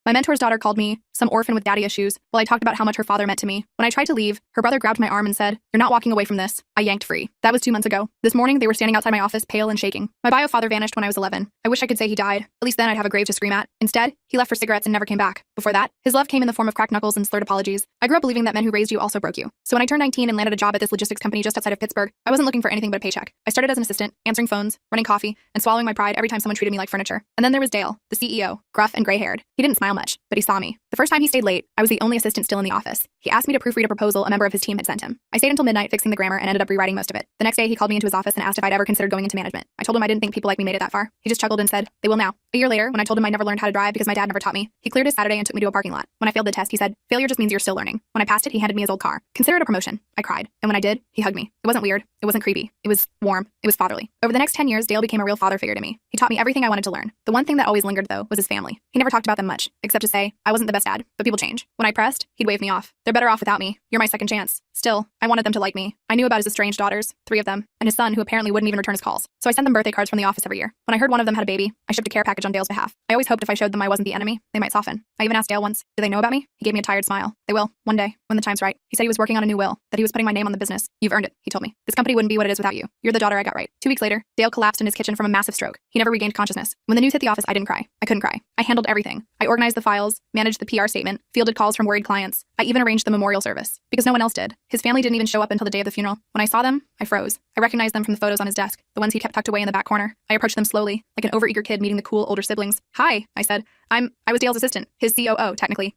My mentor's daughter called me some orphan with daddy issues while I talked about how much her father meant to me. When I tried to leave, her brother grabbed my arm and said, "You're not walking away from this." I yanked free. That was 2 months ago. This morning, they were standing outside my office, pale and shaking. My bio father vanished when I was 11. I wish I could say he died. At least then I'd have a grave to scream at. Instead, he left for cigarettes and never came back. Before that, his love came in the form of cracked knuckles and slurred apologies. I grew up believing that men who raised you also broke you. So when I turned 19 and landed a job at this logistics company just outside of Pittsburgh, I wasn't looking for anything but a paycheck. I started as an assistant, answering phones, running coffee, and swallowing my pride every time someone treated me like furniture. And then there was Dale, the CEO, gruff and gray-haired. He didn't smile much, but he saw me. The first time he stayed late, I was the only assistant still in the office. He asked me to proofread a proposal a member of his team had sent him. I stayed until midnight fixing the grammar and ended up rewriting most of it. The next day, he called me into his office and asked if I'd ever considered going into management. I told him I didn't think people like me made it that far. He just chuckled and said, "They will now." A year later, when I told him I never learned how to drive because my dad never taught me, he cleared his Saturday and took me to a parking lot. When I failed the test, he said, "Failure just means you're still learning." When I passed it, he handed me his old car. "Consider it a promotion." I cried. And when I did, he hugged me. It wasn't weird. It wasn't creepy. It was warm. It was fatherly. Over the next 10 years, Dale became a real father figure to me. He taught me everything I wanted to learn. The one thing that always lingered, though, was his family. He never talked about them much, except to say, I wasn't the best dad, but people change. When I pressed, he'd wave me off. "They're better off without me. You're my second chance." Still, I wanted them to like me. I knew about his estranged daughters, 3 of them, and his son, who apparently wouldn't even return his calls. So I sent them birthday cards from the office every year. When I heard one of them had a baby, I shipped a care package on Dale's behalf. I always hoped if I showed them I wasn't the enemy, they might soften. I even asked Dale once, "Do they know about me?" He gave me a tired smile. "They will, one day, when the time's right." He said he was working on a new will, that he was putting my name on the business. "You've earned it," he told me. "This company wouldn't be what it is without you. You're the daughter I got right." 2 weeks later, Dale collapsed in his kitchen from a massive stroke. He never regained consciousness. When the news hit the office, I didn't cry. I couldn't cry. I handled everything. I organized the files, managed the PR statement, fielded calls from worried clients. I even arranged the memorial service, because no one else did. His family didn't even show up until the day of the funeral. When I saw them, I froze. I recognized them from the photos on his desk, the ones he kept tucked away in the back corner. I approached them slowly, like an overeager kid meeting the cool older siblings. "Hi," I said. I was Dale's assistant, his COO, technically.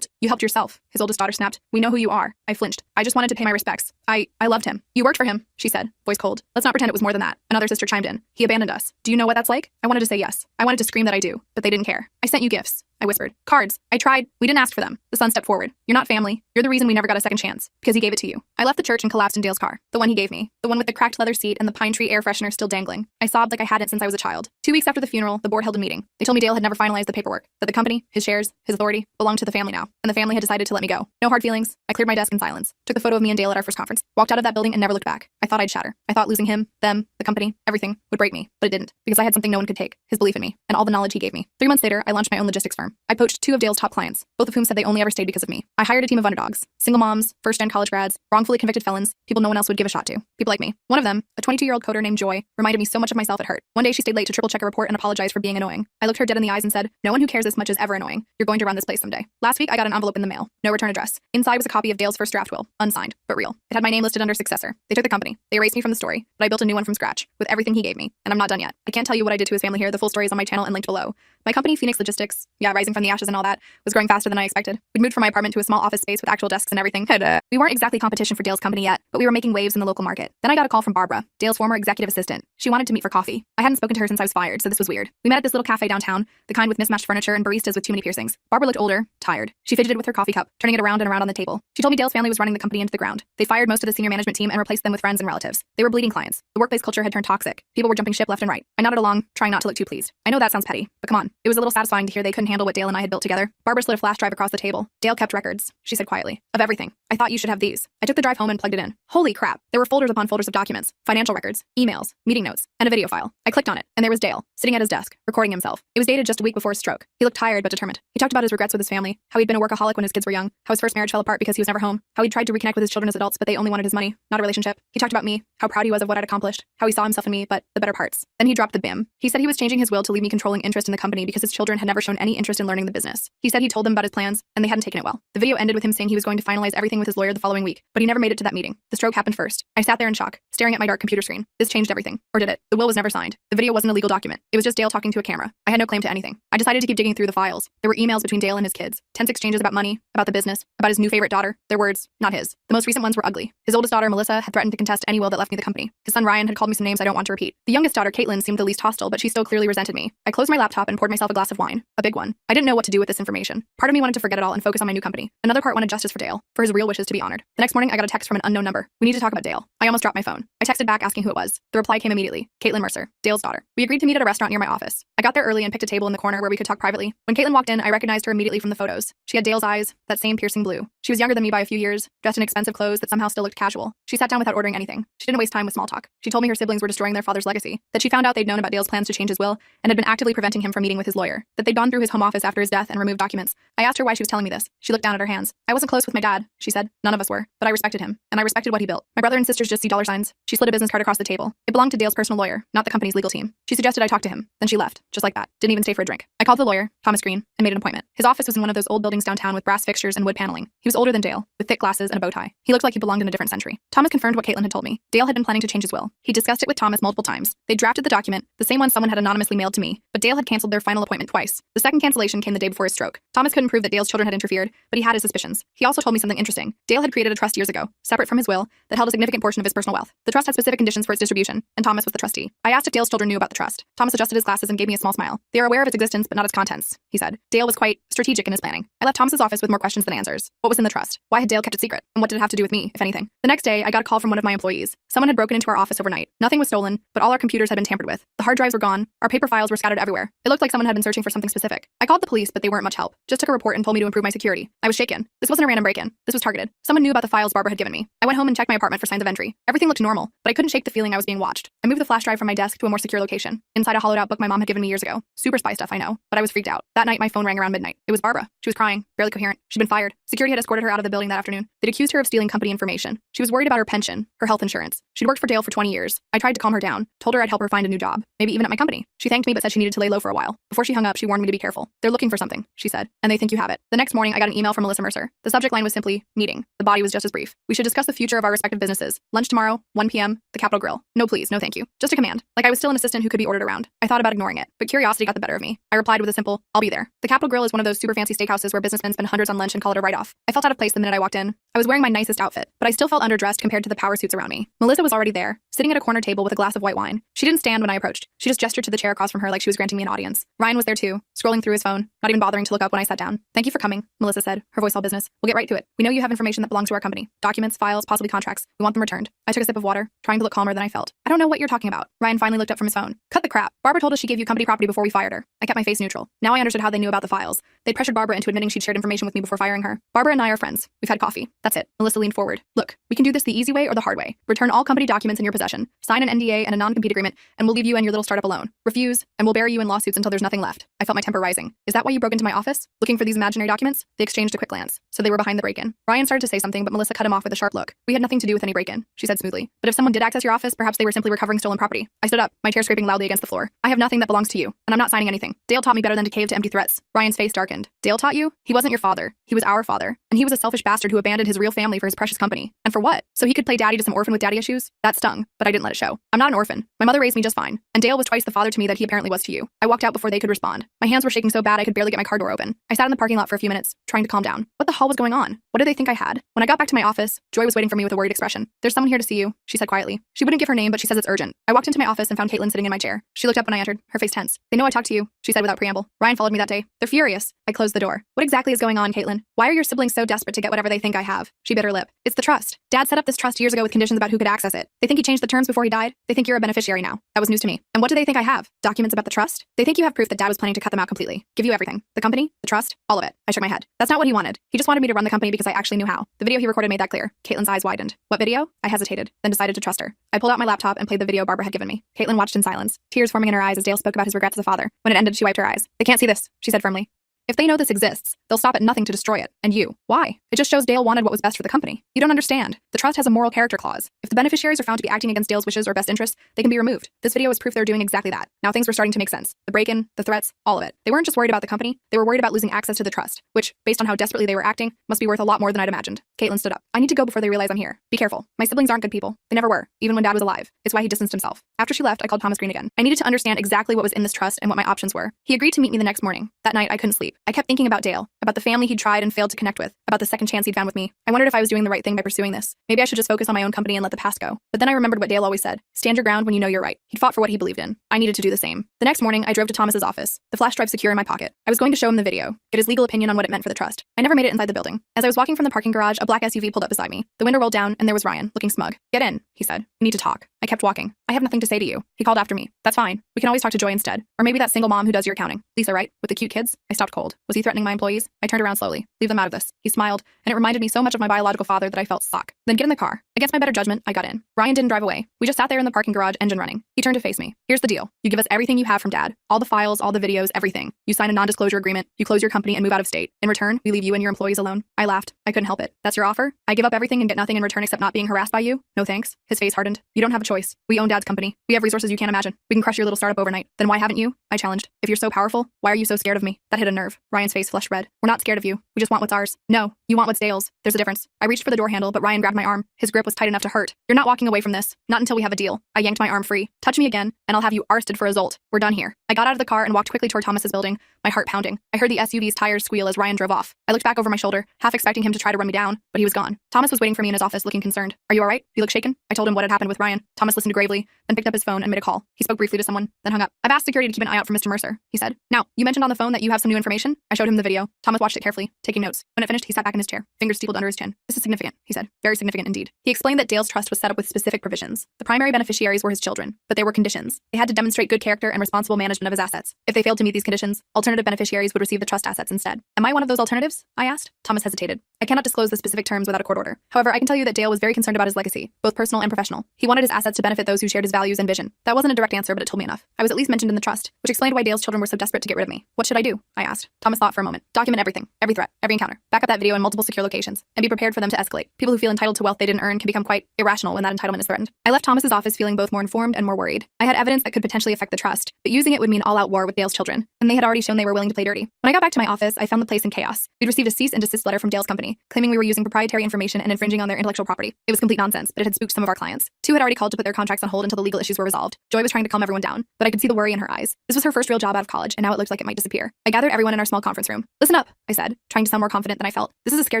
You helped yourself," his oldest daughter snapped. "We know who you are." I flinched. "I just wanted to pay my respects. I loved him." "You worked for him," she said, voice cold. "Let's not pretend it was more than that." Another sister chimed in. "He abandoned us. Do you know what that's like?" I wanted to say yes. I wanted to scream that I do, but they didn't care. "I sent you gifts," I whispered. "Cards. I tried. We didn't ask for them." The son stepped forward. "You're not family. You're the reason we never got a second chance, because he gave it to you." I left the church and collapsed in Dale's car, the one he gave me, the one with the cracked leather seat and the pine tree air freshener still dangling. I sobbed like I hadn't since I was a child. 2 weeks after the funeral, the board held a meeting. They told me Dale had never finalized the paperwork, that the company, his shares, his authority, belonged to the family now, and the family had decided to let me go. No hard feelings. I cleared my desk in silence, took the photo of me and Dale at our first conference, walked out of that building and never looked back. I thought I'd shatter. I thought losing him, them, the company, everything would break me, but it didn't, because I had something no one could take, his belief in me, and all the knowledge he gave me. 3 months later, I launched my own logistics firm. I poached 2 of Dale's top clients, both of whom said they only ever stayed because of me. I hired a team of underdogs, single moms, first-gen college grads, wrongfully convicted felons, people no one else would give a shot to. People like me. One of them, a 22-year-old coder named Joy, reminded me so much of myself it hurt. One day she stayed late to triple-check a report and apologized for being annoying. I looked her dead in the eyes and said, "No one who cares this much is ever annoying. You're going to run this place someday." Last week, I got an envelope in the mail. No return address. Inside was a copy of Dale's first draft will, unsigned, but real. It had my name listed under successor. They took the company. They erased me from the story, but I built a new one from scratch, with everything he gave me, and I'm not done yet. I can't tell you what I did to his family here. The full story is on my channel and linked below. My company, Phoenix Logistics, rising from the ashes and all that, was growing faster than I expected. We'd moved from my apartment to a small office space with actual desks and everything. We weren't exactly competition for Dale's company yet, but we were making waves in the local market. Then I got a call from Barbara, Dale's former executive assistant. She wanted to meet for coffee. I hadn't spoken to her since I was fired, so this was weird. We met at this little cafe downtown, the kind with mismatched furniture and baristas with too many piercings. Barbara looked older, tired. She fidgeted with her coffee cup, turning it around and around on the table. She told me Dale's family was running the company into the ground. They fired most of the senior management team and replaced them with friends and relatives. They were bleeding clients. The workplace culture had turned toxic. People were jumping ship left and right. I nodded along, trying not to look too pleased. I know that sounds petty, but come on. It was a little satisfying to hear they couldn't handle what Dale and I had built together. Barbara slid a flash drive across the table. "Dale kept records," she said quietly, "of everything. I thought you should have these." I took the drive home and plugged it in. Holy crap. There were folders upon folders of documents, financial records, emails, meeting notes, and a video file. I clicked on it, and there was Dale, sitting at his desk, recording himself. It was dated just a week before his stroke. He looked tired but determined. He talked about his regrets with his family, how he'd been a workaholic when his kids were young, how his first marriage fell apart because he was never home, how he'd tried to reconnect with his children as adults but they only wanted his money, not a relationship. He talked about me, how proud he was of what I'd accomplished, how he saw himself in me, but the better parts. Then he dropped the BIM. He said he was changing his will to leave me controlling interest in the company because his children had never shown any interest in learning the business. He said he told them about his plans, and they hadn't taken it well. The video ended with him saying he was going to finalize everything with his lawyer the following week, but he never made it to that meeting. The stroke happened first. I sat there in shock, staring at my dark computer screen. This changed everything. Or did it? The will was never signed. The video wasn't a legal document. It was just Dale talking to a camera. I had no claim to anything. I decided to keep digging through the files. There were emails between Dale and his kids, tense exchanges about money, about the business, about his new favorite daughter. Their words, not his. The most recent ones were ugly. His oldest daughter, Melissa, had threatened to contest any will that left me the company. His son, Ryan, had called me some names I don't want to repeat. The youngest daughter, Caitlin, seemed the least hostile, but she still clearly resented me. I closed my laptop and poured myself a glass of wine. A big one. I didn't know what to do with this information. Part of me wanted to forget it all and focus on my new company. Another part wanted justice for Dale, for his real wishes to be honored. The next morning, I got a text from an unknown number. We need to talk about Dale. I almost dropped my phone. I texted back asking who it was. The reply came immediately. Caitlin Mercer, Dale's daughter. We agreed to meet at a restaurant near my office. I got there early and picked a table in the corner where we could talk privately. When Caitlin walked in, I recognized her immediately from the photos. She had Dale's eyes, that same piercing blue. She was younger than me by a few years, dressed in expensive clothes that somehow still looked casual. She sat down without ordering anything. She didn't waste time with small talk. She told me her siblings were destroying their father's legacy, that she found out they'd known about Dale's plans to change his will and had been actively preventing him from meeting with his lawyer, that they'd gone through his home office after his death and removed documents. I asked her why she was telling me this. She looked down at her hands. I wasn't close with my dad, she said. None of us were, but I respected him, and I respected what he built. My brother and sisters just see dollar signs. She slid a business card across the table. It belonged to Dale's personal lawyer, not the company's legal team. She suggested I talk to him. Then she left, just like that. Didn't even stay for a drink. I called the lawyer, Thomas Green, and made an appointment. His office was in one of those old buildings downtown with brass fixtures and wood paneling. He was older than Dale, with thick glasses and a bow tie. He looked like he belonged in a different century. Thomas confirmed what Caitlin had told me. Dale had been planning to change his will. He discussed it with Thomas multiple times. They drafted the document, the same one someone had anonymously mailed to me, but Dale had canceled their final appointment twice. The second cancellation came the day before his stroke. Thomas couldn't prove that Dale's children had interfered, but he had his suspicions. He also told me something interesting. Dale had created a trust years ago, separate from his will, that held a significant portion of his personal wealth. The trust had specific conditions for its distribution, and Thomas was the trustee. I asked if Dale's children knew about the trust. Thomas adjusted his glasses and gave me a small smile. They are aware of its existence, but not its contents, he said. Dale was quite strategic in his planning. I left Thomas's office with more questions than answers. What was in the trust? Why had Dale kept it secret? And what did it have to do with me, if anything? The next day, I got a call from one of my employees. Someone had broken into our office overnight. Nothing was stolen, but all our computers had been tampered with. The hard drives were gone. Our paper files were scattered everywhere. It looked like someone had been searching for something specific. I called the police, but they weren't much help. Just took a report and told me to improve my security. I was shaken. This wasn't a random break-in. This was targeted. Someone knew about the files Barbara had given me. I went home and checked my apartment for signs of entry. Everything looked normal, but I couldn't shake the feeling I was being watched. I moved the flash drive from my desk to a more secure location, inside a hollowed-out book my mom had given me years ago. Super spy stuff, I know, but I was freaked out. That night, my phone rang around midnight. It was Barbara. She was crying, barely coherent. She'd been fired. Security had escorted her out of the building that afternoon. They'd accused her of stealing company information. She was worried about her pension, her health insurance. She'd worked for Dale for 20 years. I tried to calm her down, told her I'd help her find a new job, maybe even at my company. She thanked me but said she needed to lay low for a while. Before she hung up, she warned me to be careful. They're looking for something, she said, and they think you have it. The next morning, I got an email from Melissa Mercer. The subject line was simply, meeting. The body was just as brief. We should discuss the future of our respective businesses. Lunch tomorrow, 1 p.m., the Capitol Grill. No please, no thank you. Just a command. Like I was still an assistant who could be ordered around. I thought about ignoring it, but curiosity got the better of me. I replied with a simple, I'll be there. The Capitol Grill is one of those super fancy steakhouses where businessmen spend hundreds on lunch and call it a write-off. I felt out of place the minute I walked in. I was wearing my nicest outfit, but I still felt underdressed compared to the power suits around me. Melissa was already there, sitting at a corner table with a glass of white wine. She didn't stand when I approached. She just gestured to the chair across from her like she was granting me an audience. Ryan was there too, scrolling through his phone, not even bothering to look up when I sat down. Thank you for coming, Melissa said, her voice all business. We'll get right to it. We know you have information that belongs to our company. Documents, files, possibly contracts. We want them returned. I took a sip of water, trying to look calmer than I felt. I don't know what you're talking about. Ryan finally looked up from his phone. Cut the crap. Barbara told us she gave you company property before we fired her. I kept my face neutral. Now I understood how they knew about the files. They'd pressured Barbara into admitting she'd shared information with me before firing her. Barbara and I are friends. We've had coffee. That's it. Melissa leaned forward. Look, we can do this the easy way or the hard way. Return all company documents in your possession. Sign an NDA and a non-compete agreement, and we'll leave you and your little startup alone. Refuse, and we'll bury you in lawsuits until there's nothing left. I felt my temper rising. Is that why you broke into my office? Looking for these imaginary documents? They exchanged a quick glance. So they were behind the break-in. Ryan started to say something, but Melissa cut him off with a sharp look. We had nothing to do with any break-in, she said smoothly. But if someone did access your office, perhaps they were simply recovering stolen property. I stood up, my chair scraping loudly against the floor. I have nothing that belongs to you, and I'm not signing anything. Dale taught me better than to cave to empty threats. Ryan's face darkened. Dale taught you? He wasn't your father. He was our father. And he was a selfish bastard who abandoned his real family for his precious company. And for what? So he could play daddy to some orphan with daddy issues? That stung, but I didn't let it show. I'm not an orphan. My mother raised me just fine. And Dale was twice the father to me that he apparently was to you. I walked out before they could respond. My hands were shaking so bad I could barely get my car door open. I sat in the parking lot for a few minutes, trying to calm down. What the hell was going on? What did they think I had? When I got back to my office, Joy was waiting for me with a worried expression. There's someone here to see you, she said quietly. She wouldn't give her name, but she says it's urgent. I walked into my office and found Caitlin sitting in my chair. She looked up when I entered, her face tense. They know I talked to you, she said without preamble. Ryan followed me that day. They're furious. I closed the door. What exactly is going on, Caitlin? Why are your siblings so desperate to get whatever they think I have? She bit her lip. It's the trust. Dad set up this trust years ago with conditions about who could access it. They think he changed the terms before he died. They think you're a beneficiary now. That was news to me. And what do they think I have? Documents about the trust? They think you have proof that Dad was planning to cut them out completely. Give you everything. The company, the trust, all of it. I shook my head. That's not what he wanted. He just wanted me to run the company because I actually knew how. The video he recorded made that clear. Caitlin's eyes widened. What video? I hesitated, then decided to trust her. I pulled out my laptop and played the video Barbara had given me. Caitlin watched in silence, tears forming in her eyes as Dale spoke about his regrets as a father. When it ended, she wiped her eyes. They can't see this, she said firmly. If they know this exists, they'll stop at nothing to destroy it. And you. Why? It just shows Dale wanted what was best for the company. You don't understand. The trust has a moral character clause. If the beneficiaries are found to be acting against Dale's wishes or best interests, they can be removed. This video is proof they're doing exactly that. Now things were starting to make sense. The break-in, the threats, all of it. They weren't just worried about the company, they were worried about losing access to the trust, which, based on how desperately they were acting, must be worth a lot more than I'd imagined. Caitlin stood up. I need to go before they realize I'm here. Be careful. My siblings aren't good people. They never were, even when Dad was alive. It's why he distanced himself. After she left, I called Thomas Green again. I needed to understand exactly what was in this trust and what my options were. He agreed to meet me the next morning. That night, I couldn't sleep. sleep. I kept thinking about Dale, about the family he'd tried and failed to connect with, about the second chance he'd found with me. I wondered if I was doing the right thing by pursuing this. Maybe I should just focus on my own company and let the past go. But then I remembered what Dale always said. Stand your ground when you know you're right. He'd fought for what he believed in. I needed to do the same. The next morning, I drove to Thomas's office, the flash drive secure in my pocket. I was going to show him the video, get his legal opinion on what it meant for the trust. I never made it inside the building. As I was walking from the parking garage, a black SUV pulled up beside me. The window rolled down, and there was Ryan, looking smug. Get in, he said. We need to talk. I kept walking. I have nothing to say to you. He called after me. That's fine. We can always talk to Joy instead. Or maybe that single mom who does your accounting. Lisa, right? With the cute kids? I stopped cold. Was he threatening my employees? I turned around slowly. Leave them out of this. He smiled, and it reminded me so much of my biological father that I felt stuck. Then get in the car. Against my better judgment, I got in. Ryan didn't drive away. We just sat there in the parking garage, engine running. He turned to face me. Here's the deal. You give us everything you have from Dad. All the files, all the videos, everything. You sign a non-disclosure agreement. You close your company and move out of state. In return, we leave you and your employees alone. I laughed. I couldn't help it. That's your offer? I give up everything and get nothing in return except not being harassed by you? No thanks. His face hardened. You don't have a choice. We own Dad's company. We have resources you can't imagine. We can crush your little startup overnight. Then why haven't you? I challenged. If you're so powerful, why are you so scared of me? That hit a nerve. Ryan's face flushed red. We're not scared of you. We just want what's ours. No, you want what's Dale's. There's a difference. I reached for the door handle, but Ryan grabbed my arm. His grip was tight enough to hurt. You're not walking away from this. Not until we have a deal. I yanked my arm free. Touch me again, and I'll have you arsted for assault. We're done here. I got out of the car and walked quickly toward Thomas's building, my heart pounding. I heard the SUV's tires squeal as Ryan drove off. I looked back over my shoulder, half expecting him to try to run me down, but he was gone. Thomas was waiting for me in his office, looking concerned. Are you all right? You look shaken. I told him what had happened with Ryan. Thomas listened gravely, then picked up his phone and made a call. He spoke briefly to someone, then hung up. I've asked security to keep an eye out for Mr. Mercer, he said. Now, you mentioned on the phone that you have some new information. I showed him the video. Thomas watched it carefully, taking notes. When it finished, he sat back in his chair, fingers steepled under his chin. This is significant, he said. Very significant indeed. He explained that Dale's trust was set up with specific provisions. The primary beneficiaries were his children, but there were conditions. They had to demonstrate good character and responsible management of his assets. If they failed to meet these conditions, alternative beneficiaries would receive the trust assets instead. Am I one of those alternatives? I asked. Thomas hesitated. I cannot disclose the specific terms without a court order. However, I can tell you that Dale was very concerned about his legacy, both personal and professional. He wanted his assets to benefit those who shared his values and vision. That wasn't a direct answer, but it told me enough. I was at least mentioned in the trust, which explained why Dale's children were so desperate to get rid of me. What should I do? I asked. Thomas thought for a moment. Document everything, every threat, every encounter. Back up that video in multiple secure locations, and be prepared for them to escalate. People who feel entitled to wealth they didn't earn can become quite irrational when that entitlement is threatened. I left Thomas's office feeling both more informed and more worried. I had evidence that could potentially affect the trust, but using it would mean all-out war with Dale's children, and they had already shown they were willing to play dirty. When I got back to my office, I found the place in chaos. We'd received a cease and desist letter from Dale's company, claiming we were using proprietary information and infringing on their intellectual property. It was complete nonsense, but it had spooked some of our clients. Two had already called to put their contracts on hold until the legal issues were resolved. Joy was trying to calm everyone down, but I could see the worry in her eyes. This was her first real job out of college, and now it looked like it might disappear. I gathered everyone in our small conference room. Listen up, I said, trying to sound more confident than I felt. This is a scare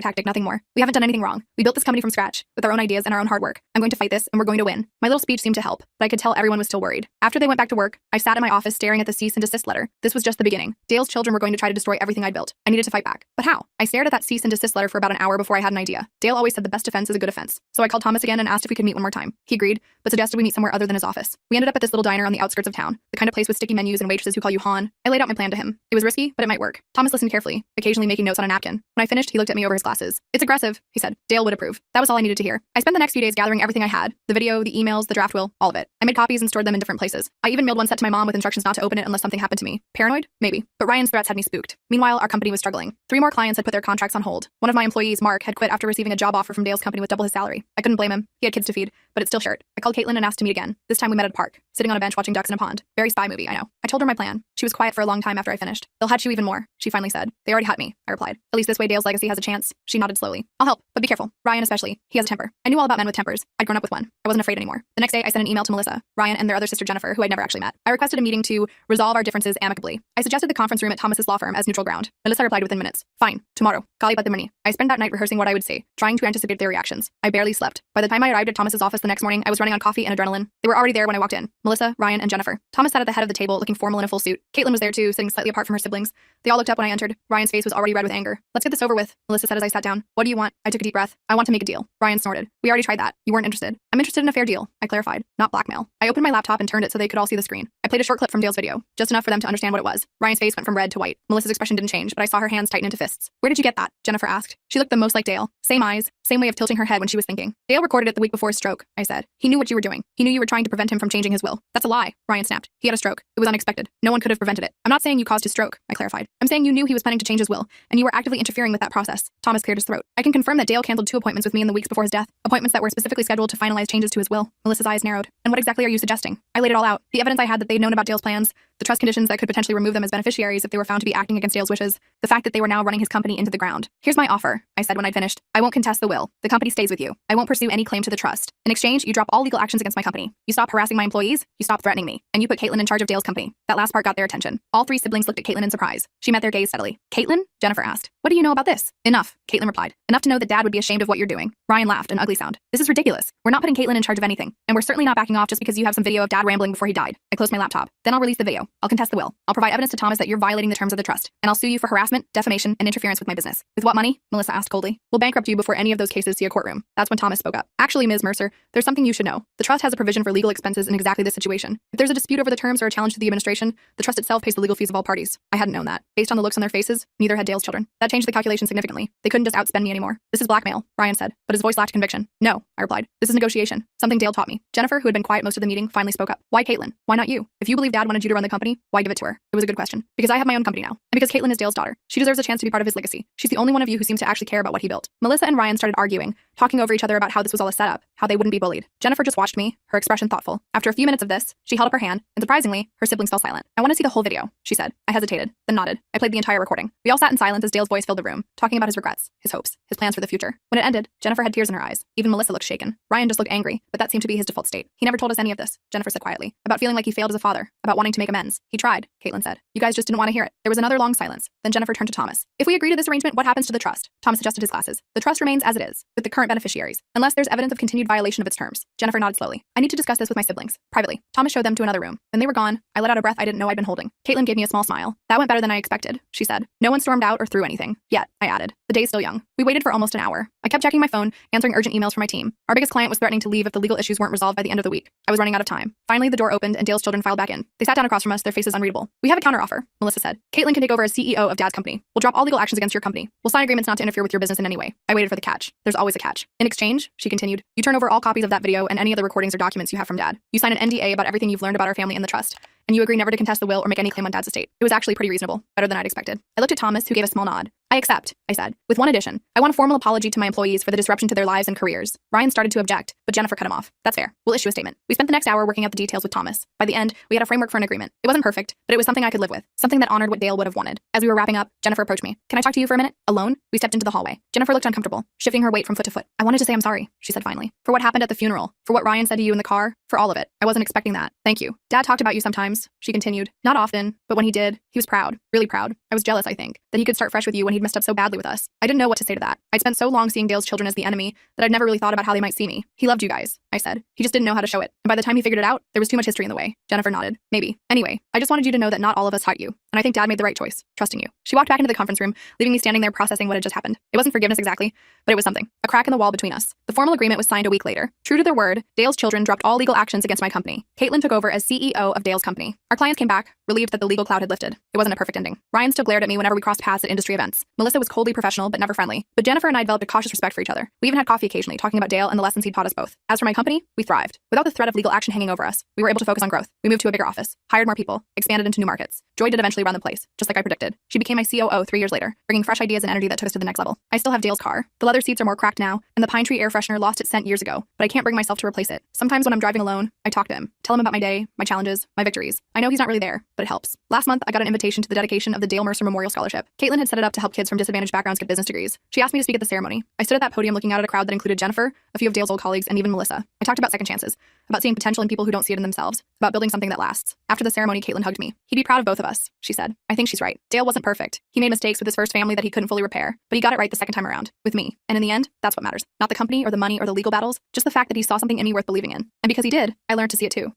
tactic, nothing more. We haven't done anything wrong. We built this company from scratch, with our own ideas and our own hard work. I'm going to fight this, and we're going to win. My little speech seemed to help, but I could tell everyone was still worried. After they went back to work, I sat in my office staring at the cease and desist letter. This was just the beginning. Dale's children were going to try to destroy everything I'd built. I needed to fight back. But how? I stared at that cease and desist letter for about an hour before I had an idea. Dale always said the best defense is a good offense. So I called Thomas again and asked if we could meet one more time. He agreed, but suggested we meet somewhere other than his office. We ended up at this little diner on the outskirts of town, the kind of place with sticky menus and waitresses who call you Han. I laid out my plan to him. It was risky, but it might work. Thomas listened carefully, occasionally making notes on a napkin. When I finished, he looked at me over his glasses. It's aggressive, he said. Dale would approve. That was all I needed to hear. I spent the next few days gathering everything I had, the video, the emails, the draft will, all of it. I made copies and stored them in different places. I even mailed one set to my mom with instructions not to open it unless something happened to me. Paranoid? Maybe. But Ryan's threats had me spooked. Meanwhile, our company was struggling. 3 more clients had put their contracts on hold. One of my employees, Mark, had quit after receiving a job offer from Dale's company with double his salary. I couldn't blame him. He had kids to feed, but it still hurt. I called Caitlin and asked to meet again. This time we met at a park, sitting on a bench watching ducks in a pond. Very spy movie, I know. I told her my plan. She was quiet for a long time after I finished. They'll hutch you even more, she finally said. They already hut me, I replied. At least this way Dale's legacy has a chance. She nodded slowly. I'll help, but be careful. Ryan especially. He has a temper. I knew all about men with tempers. I'd grown up with one. I wasn't afraid anymore. The next day, I sent an email to Melissa, Ryan, and their other sister Jennifer, who I'd never actually met. I requested a meeting to resolve our differences amicably. I suggested the conference room at Thomas's law firm as neutral ground. Melissa replied within minutes. Fine, tomorrow. Golly but the money. I spent that night rehearsing what I would say, trying to anticipate their reactions. I barely slept. By the time I arrived at Thomas's office the next morning, I was running on coffee and adrenaline. They were already there when I walked in. Melissa, Ryan, and Jennifer. Thomas sat at the head of the table, looking formal in a full suit. Caitlin was there too, sitting slightly apart from her siblings. They all looked up when I entered. Ryan's face was already red with anger. Let's get this over with, Melissa said as I sat down. What do you want? I took a deep breath. I want to make a deal. Ryan snorted. We already tried that. You weren't interested. I'm interested in a fair deal, I clarified. Not blackmail. I opened my laptop and turned it so they could all see the screen. I played a short clip from Dale's video, just enough for them to understand what it was. Ryan's face went from red to white. Melissa's expression didn't change, but I saw her hands tighten into fists. Where did you get that? Jennifer asked. She looked the most like Dale. Same eyes, same way of tilting her head when she was thinking. Dale recorded it the week before his stroke, I said. He knew what you were doing. He knew you were trying to prevent him from changing his will. That's a lie, Ryan snapped. He had a stroke. It was unexpected. No one could have prevented it. I'm not saying you caused his stroke, I clarified. I'm saying you knew he was planning to change his will, and you were actively interfering with that process. Thomas cleared his throat. I can confirm that Dale canceled 2 appointments with me in the weeks before his death, appointments that were specifically scheduled to finalize changes to his will. Melissa's eyes narrowed. And what exactly are you suggesting? I laid it all out. The evidence I had that they'd known about Dale's plans, the trust conditions that could potentially remove them as beneficiaries if they were found to be acting against Dale's wishes, the fact that they were now running his company into the ground. Here's my offer, I said when I'd finished. I won't contest the will. The company stays with you. I won't pursue any claim to the trust. In exchange, you drop all legal actions against my company. You stop harassing my employees, you stop threatening me, and you put Caitlin in charge of Dale's company. That last part got their attention. All three siblings looked at Caitlin in surprise. She met their gaze steadily. Caitlin? Jennifer asked. What do you know about this? Enough, Caitlin replied. Enough to know that Dad would be ashamed of what you're doing. Ryan laughed, an ugly sound. This is ridiculous. We're not putting Caitlin in charge of anything, and we're certainly not backing off just because you have some video of Dad rambling before he died. I closed my laptop. Then I'll release the video. I'll contest the will. I'll provide evidence to Thomas that you're violating the terms of the trust, and I'll sue you for harassment, defamation, and interference with my business. With what money? Melissa asked coldly. We'll bankrupt you before any of those cases see a courtroom. That's when Thomas spoke up. Actually, Ms. Mercer, there's something you should know. The trust has a provision for legal expenses in exactly this situation. If there's a dispute over the terms or a challenge to the administration, the trust itself pays the legal fees of all parties. I hadn't known that. Based on the looks on their faces, neither had Dale's children. That changed the calculation significantly. They couldn't just outspend me anymore. This is blackmail, Ryan said, but his voice lacked conviction. No, I replied. This is negotiation. Something Dale taught me. Jennifer, who had been quiet most of the meeting, finally spoke up. Why Caitlin? Why not you? If you believe Dad wanted you to run the company, why give it to her? It was a good question. Because I have my own company now. And because Caitlin is Dale's daughter. She deserves a chance to be part of his legacy. She's the only one of you who seems to actually care about what he built. Melissa and Ryan started arguing, talking over each other about how this was all a setup, how they wouldn't be bullied. Jennifer just watched me, her expression thoughtful. After a few minutes of this, she held up her hand, and surprisingly, her siblings fell silent. I want to see the whole video, she said. I hesitated, then nodded. I played the entire recording. We all sat in silence as Dale's voice filled the room, talking about his regrets, his hopes, his plans for the future. When it ended, Jennifer had tears in her eyes. Even Melissa looked shaken. Ryan just looked angry, but that seemed to be his default state. He never told us any of this, Jennifer said quietly. About feeling like he failed as a father, about wanting to make amends. He tried, Caitlin said. You guys just didn't want to hear it. There was another long silence. Then Jennifer turned to Thomas. If we agree to this arrangement, what happens to the trust? Thomas adjusted his glasses. The trust remains as it is, with the current beneficiaries, unless there's evidence of continued violation of its terms. Jennifer nodded slowly. I need to discuss this with my siblings. Privately. Thomas showed them to another room. When they were gone, I let out a breath I didn't know I'd been holding. Caitlin gave me a small smile. That went better than I expected, she said. No one stormed out or threw anything. Yet, I added. The day's still young. We waited for almost an hour. I kept checking my phone, answering urgent emails from my team. Our biggest client was threatening to leave if the legal issues weren't resolved by the end of the week. I was running out of time. Finally, the door opened and Dale's children filed back in. They sat down across from us, their faces unreadable. We have a counteroffer, Melissa said. Caitlin can take over as CEO of Dad's company. We'll drop all legal actions against your company. We'll sign agreements not to interfere with your business in any way. I waited for the catch. There's always a catch. In exchange, she continued, you turn over all copies of that video and any other recordings or documents you have from Dad. You sign an NDA about everything you've learned about our family and the trust. And you agree never to contest the will or make any claim on Dad's estate. It was actually pretty reasonable, better than I'd expected. I looked at Thomas, who gave a small nod. I accept, I said, with one addition. I want a formal apology to my employees for the disruption to their lives and careers. Ryan started to object, but Jennifer cut him off. That's fair. We'll issue a statement. We spent the next hour working out the details with Thomas. By the end, we had a framework for an agreement. It wasn't perfect, but it was something I could live with. Something that honored what Dale would have wanted. As we were wrapping up, Jennifer approached me. Can I talk to you for a minute? Alone? We stepped into the hallway. Jennifer looked uncomfortable, shifting her weight from foot to foot. I wanted to say I'm sorry, she said finally. For what happened at the funeral. For what Ryan said to you in the car. For all of it. I wasn't expecting that. Thank you. Dad talked about you sometimes, she continued. Not often, but when he did, he was proud. Really proud. I was jealous, I think, that he could start fresh with you when he'd messed up so badly with us. I didn't know what to say to that. I'd spent so long seeing Dale's children as the enemy that I'd never really thought about how they might see me. He loved you guys, I said. He just didn't know how to show it. And by the time he figured it out, there was too much history in the way. Jennifer nodded. Maybe. Anyway, I just wanted you to know that not all of us hurt you. And I think Dad made the right choice, trusting you. She walked back into the conference room, leaving me standing there processing what had just happened. It wasn't forgiveness exactly, but it was something. A crack in the wall between us. The formal agreement was signed a week later. True to their word, Dale's children dropped all legal actions against my company. Caitlin took over as CEO of Dale's company. Our clients came back, relieved that the legal cloud had lifted. It wasn't a perfect ending. Ryan still glared at me whenever we crossed paths at industry events. Melissa was coldly professional, but never friendly. But Jennifer and I developed a cautious respect for each other. We even had coffee occasionally, talking about Dale and the lessons he'd taught us both. As for my company, we thrived. Without the threat of legal action hanging over us, we were able to focus on growth. We moved to a bigger office, hired more people, expanded into new markets. Joy did eventually run the place, just like I predicted. She became my COO 3 years later, bringing fresh ideas and energy that took us to the next level. I still have Dale's car. The leather seats are more cracked now, and the pine tree air freshener lost its scent years ago, but I can't bring myself to replace it. Sometimes when I'm driving alone, I talk to him, tell him about my day, my challenges, my victories. I know he's not really there, but it helps. Last month, I got an invitation to the dedication of the Dale Mercer Memorial Scholarship. Caitlin had set it up to help kids from disadvantaged backgrounds get business degrees. She asked me to speak at the ceremony. I stood at that podium looking out at a crowd that included Jennifer, a few of Dale's old colleagues, and even Melissa. I talked about second chances, about seeing potential in people who don't see it in themselves, about building something that lasts. After the ceremony, Caitlin hugged me. He'd be proud of both of us, she said. I think she's right. Dale wasn't perfect. He made mistakes with his first family that he couldn't fully repair, but he got it right the second time around, with me. And in the end, that's what matters. Not the company or the money or the legal battles, just the fact that he saw something in me worth believing in. And because he did, I learned to see it too.